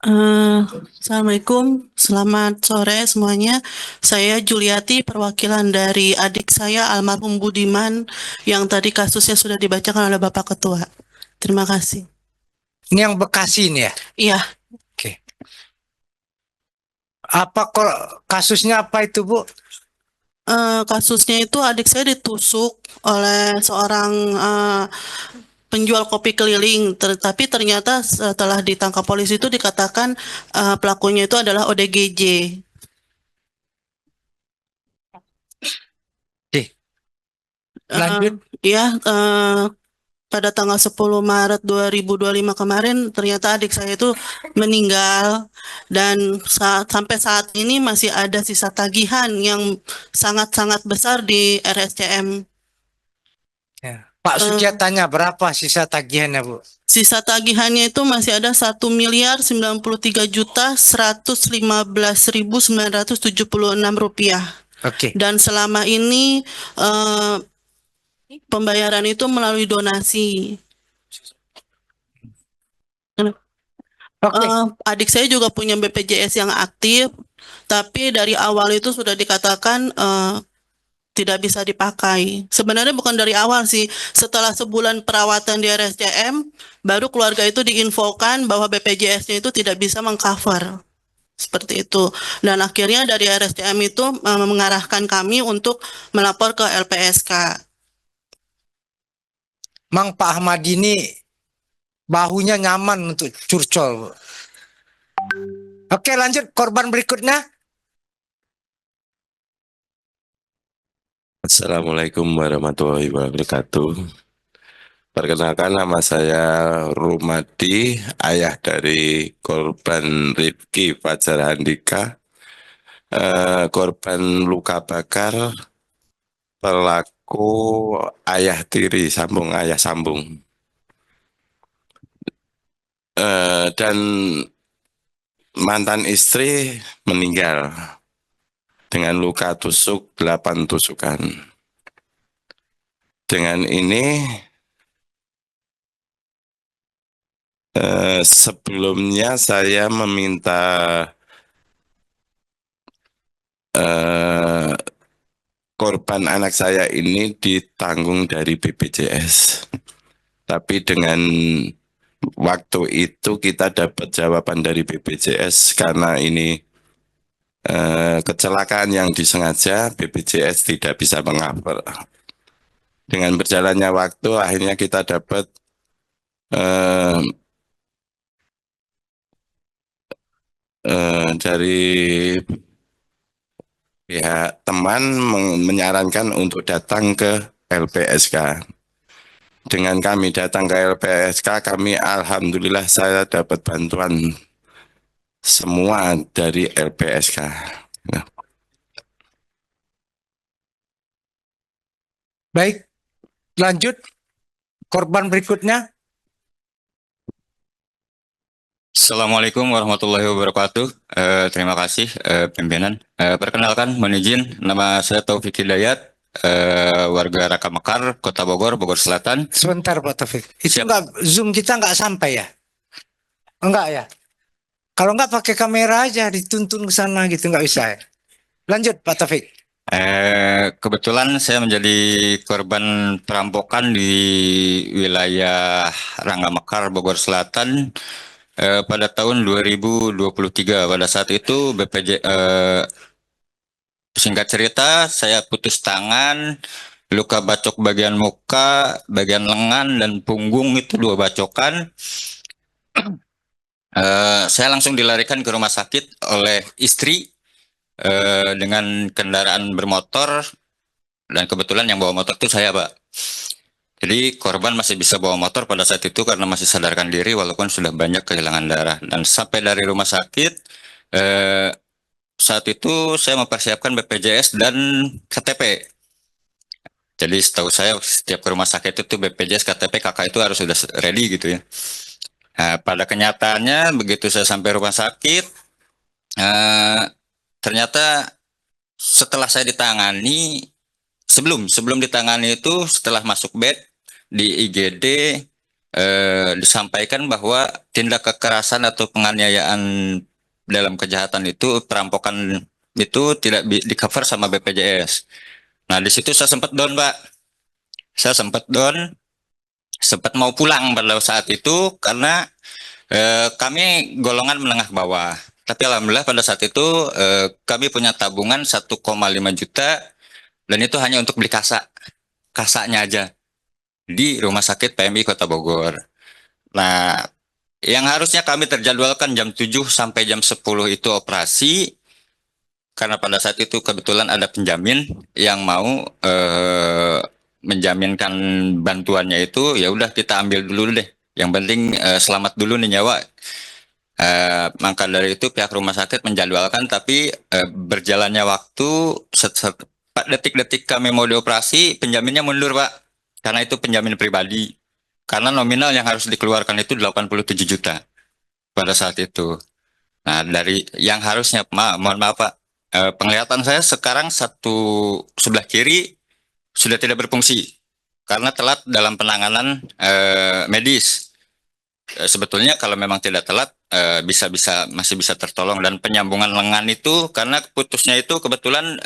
Eh, Assalamualaikum, selamat sore semuanya. Saya Juliati, perwakilan dari adik saya almarhum Budiman yang tadi kasusnya sudah dibacakan oleh Bapak Ketua. Terima kasih. Ini yang Bekasi ini ya. Iya, Oke. Apa kok kasusnya apa itu, Bu? kasusnya itu adik saya ditusuk oleh seorang penjual kopi keliling, tapi ternyata setelah ditangkap polisi itu dikatakan pelakunya itu adalah ODGJ. Oke, Eh, lanjut. ya, pada tanggal 10 Maret 2025 kemarin ternyata adik saya itu meninggal dan sampai saat ini masih ada sisa tagihan yang sangat-sangat besar di RSCM. Ya. Pak Eh, Suciatanya berapa sisa tagihannya, Bu? Sisa tagihannya itu masih ada 1.093.115.976 rupiah. Oke. Dan selama ini eh, pembayaran itu melalui donasi. Oke. Adik saya juga punya BPJS yang aktif, tapi dari awal itu sudah dikatakan tidak bisa dipakai. Sebenarnya bukan dari awal sih, setelah sebulan perawatan di RSCM, baru keluarga itu diinfokan bahwa BPJS-nya itu tidak bisa mengcover. Seperti itu. Dan akhirnya dari RSCM itu mengarahkan kami untuk melapor ke LPSK. Mang Pak Ahmad ini bahunya nyaman untuk curcol, Bu. Oke, lanjut korban berikutnya. Assalamualaikum warahmatullahi wabarakatuh. Perkenalkan nama saya Rumadi, ayah dari korban Rifki Fajar Handika, korban luka bakar, pelaku ayah tiri, sambung ayah sambung. Dan mantan istri meninggal dengan luka tusuk 8 tusukan. Dengan ini sebelumnya saya meminta eh, korban anak saya ini ditanggung dari BPJS. Tapi dengan waktu itu kita dapat jawaban dari BPJS karena ini kecelakaan yang disengaja, BPJS tidak bisa mengcover. Dengan berjalannya waktu akhirnya kita dapat eh, dari pihak teman menyarankan untuk datang ke LPSK. Dengan kami datang ke LPSK, kami alhamdulillah saya dapat bantuan semua dari LPSK. Nah, Baik, lanjut korban berikutnya. Assalamualaikum warahmatullahi wabarakatuh. Terima kasih pimpinan. Perkenalkan, mohon izin, nama saya Taufik Hidayat, warga Raka Mekar, Kota Bogor, Bogor Selatan. Sebentar, Pak Taufik. Itu Siap. enggak, zoom kita enggak sampai ya? Enggak ya? Kalau enggak pakai kamera aja dituntun ke sana gitu enggak bisa ya? Lanjut, Pak Taufik. Kebetulan saya menjadi korban perampokan di wilayah Rangga Mekar, Bogor Selatan pada tahun 2023. Pada saat itu singkat cerita, saya putus tangan, luka bacok bagian muka, bagian lengan, dan punggung itu 2 bacokan. Saya langsung dilarikan ke rumah sakit oleh istri dengan kendaraan bermotor, dan kebetulan yang bawa motor itu saya, Pak. Jadi korban masih bisa bawa motor pada saat itu karena masih sadarkan diri walaupun sudah banyak kehilangan darah. Dan sampai dari rumah sakit, eh, saat itu saya mempersiapkan BPJS dan KTP. Jadi setahu saya setiap ke rumah sakit itu BPJS, KTP, KK itu harus sudah ready gitu ya. Nah, pada kenyataannya begitu saya sampai rumah sakit, eh, ternyata setelah saya ditangani, sebelum sebelum ditangani itu setelah masuk bed di IGD, disampaikan bahwa tindak kekerasan atau penganiayaan dalam kejahatan itu, perampokan itu tidak di cover sama BPJS. Nah, di situ saya sempat down, Pak. Saya sempat down, sempat mau pulang pada saat itu karena kami golongan menengah bawah. Tapi alhamdulillah pada saat itu kami punya tabungan 1,5 juta dan itu hanya untuk beli kasaknya aja di Rumah Sakit PMI Kota Bogor. Nah, yang harusnya kami terjadwalkan jam 7 sampai jam 10 itu operasi, karena pada saat itu kebetulan ada penjamin yang mau menjaminkan bantuannya itu, ya udah kita ambil dulu deh. Yang penting selamat dulu nih nyawa. Maka dari itu pihak rumah sakit menjadwalkan, tapi berjalannya waktu, detik-detik kami mau dioperasi, penjaminnya mundur, Pak. Karena itu penjamin pribadi. Karena nominal yang harus dikeluarkan itu 87 juta pada saat itu. Nah, dari yang harusnya, mohon maaf Pak, penglihatan saya sekarang satu sebelah kiri sudah tidak berfungsi karena telat dalam penanganan medis. Sebetulnya kalau memang tidak telat masih bisa tertolong, dan penyambungan lengan itu karena putusnya itu kebetulan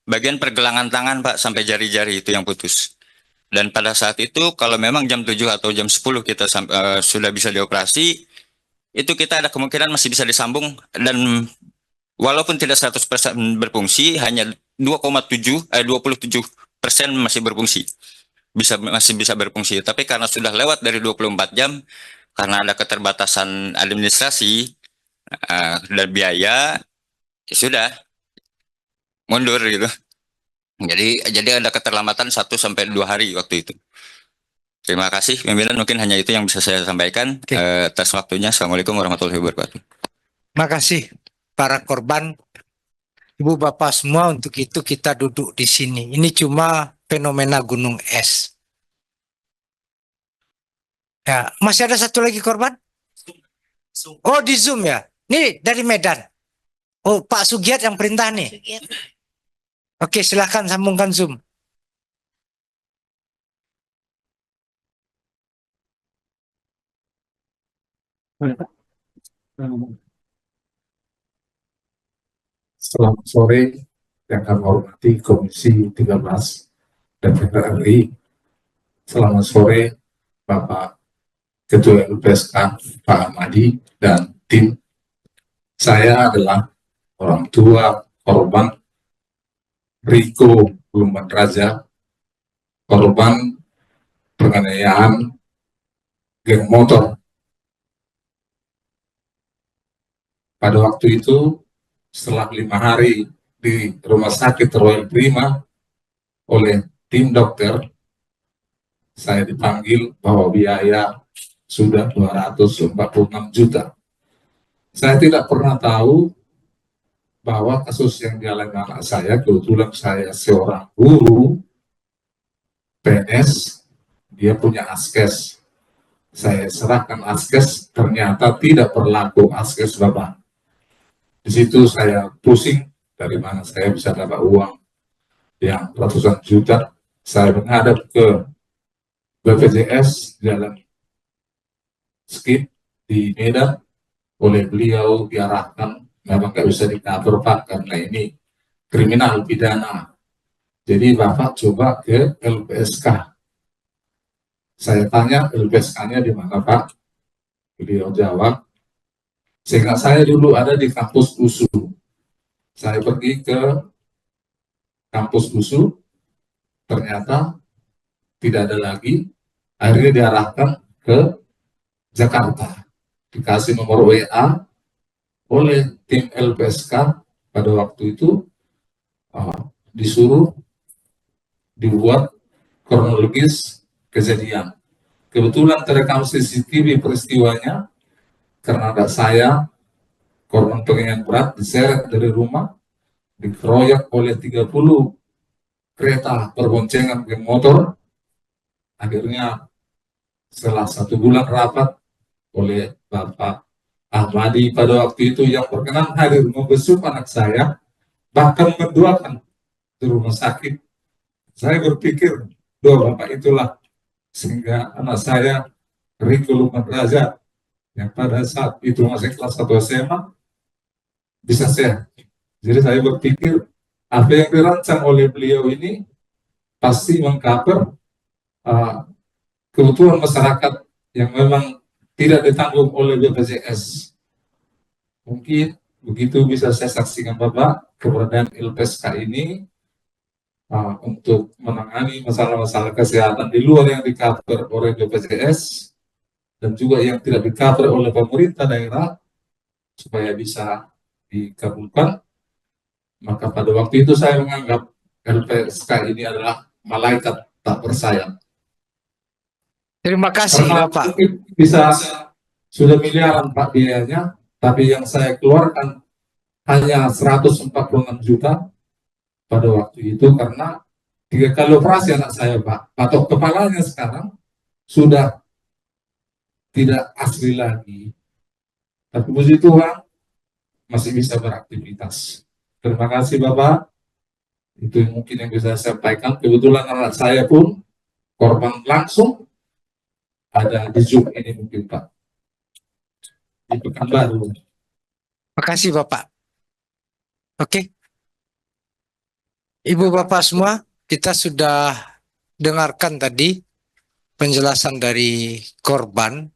bagian pergelangan tangan Pak, sampai jari-jari itu yang putus. Dan pada saat itu kalau memang jam 7 atau jam 10 kita sudah bisa dioperasi, itu kita ada kemungkinan masih bisa disambung, dan walaupun tidak 100% berfungsi, hanya 27% masih berfungsi. Masih bisa berfungsi. Tapi karena sudah lewat dari 24 jam, karena ada keterbatasan administrasi dan biaya, ya sudah mundur gitu. Jadi ada keterlambatan 1 sampai 2 hari waktu itu. Terima kasih pimpinan, mungkin hanya itu yang bisa saya sampaikan. Oke. Atas waktunya. Assalamualaikum warahmatullahi wabarakatuh. Makasih para korban, ibu bapak semua. Untuk itu kita duduk di sini. Ini cuma fenomena gunung es. Ya, masih ada satu lagi korban? Oh, di Zoom ya. Nih dari Medan. Oh, Pak Sugiat yang perintah nih. Oke, silakan sambungkan Zoom. Selamat sore yang kami hormati Komisi 13 DPR RI. Selamat sore Bapak Ketua LPSK Pak Ahmadi dan tim. Saya adalah orang tua korban Riko Lumban Raja, korban penganiayaan geng motor. Pada waktu itu, setelah 5 hari di Rumah Sakit Royal Prima oleh tim dokter, saya dipanggil bahwa biaya sudah 246 juta. Saya tidak pernah tahu bahwa kasus yang dialami anak saya, kebetulan saya seorang guru PNS, dia punya askes. Saya serahkan askes, ternyata tidak berlaku askes Bapak. Di situ saya pusing, dari mana saya bisa dapat uang yang ratusan juta. Saya menghadap ke BPJS Jalan Skip di Medan. Oleh beliau diarahkan, memang nggak bisa di-cover Pak, karena ini kriminal pidana. Jadi Bapak coba ke LPSK. Saya tanya LPSK-nya di mana Pak? Beliau jawab, sehingga saya dulu ada di kampus USU. Saya pergi ke kampus USU, ternyata tidak ada lagi. Akhirnya diarahkan ke Jakarta. Dikasih nomor WA oleh tim LPSK pada waktu itu, disuruh dibuat kronologis kejadian. Kebetulan terekam CCTV peristiwanya, karena ada saya, korban penganiayaan berat, diseret dari rumah, dikeroyok oleh 30 kereta berboncengan geng motor. Akhirnya setelah 1 bulan rapat oleh Bapak Ahmadi pada waktu itu yang berkenan hadir membesuk anak saya, bahkan mendoakan di rumah sakit. Saya berpikir doa Bapak itulah sehingga anak saya Riko Lukman Razak yang pada saat itu masih kelas 1 SMA bisa sehat. Jadi saya berpikir apa yang dirancang oleh beliau ini pasti mengcover kebutuhan masyarakat yang memang tidak ditanggung oleh BPJS. Mungkin begitu bisa saya saksikan Bapak keberadaan LPSK ini untuk menangani masalah-masalah kesehatan di luar yang di-cover oleh BPJS dan juga yang tidak di-cover oleh pemerintah daerah supaya bisa dikabulkan. Maka pada waktu itu saya menganggap LPSK ini adalah malaikat tak bersayap. Terima kasih Karena Bapak. mungkin bisa sudah miliaran Pak biayanya, tapi yang saya keluarkan hanya 146 juta pada waktu itu karena 3 kali operasi anak saya Pak. Patok kepalanya sekarang sudah tidak asli lagi. Tapi puji Tuhan masih bisa beraktivitas. Terima kasih Bapak. Itu mungkin yang bisa saya sampaikan. Kebetulan anak saya pun korban langsung ada di Zoom ini mungkin Pak. Di Pekanbaru. Makasih Bapak. Oke. Ibu Bapak semua, kita sudah dengarkan tadi penjelasan dari korban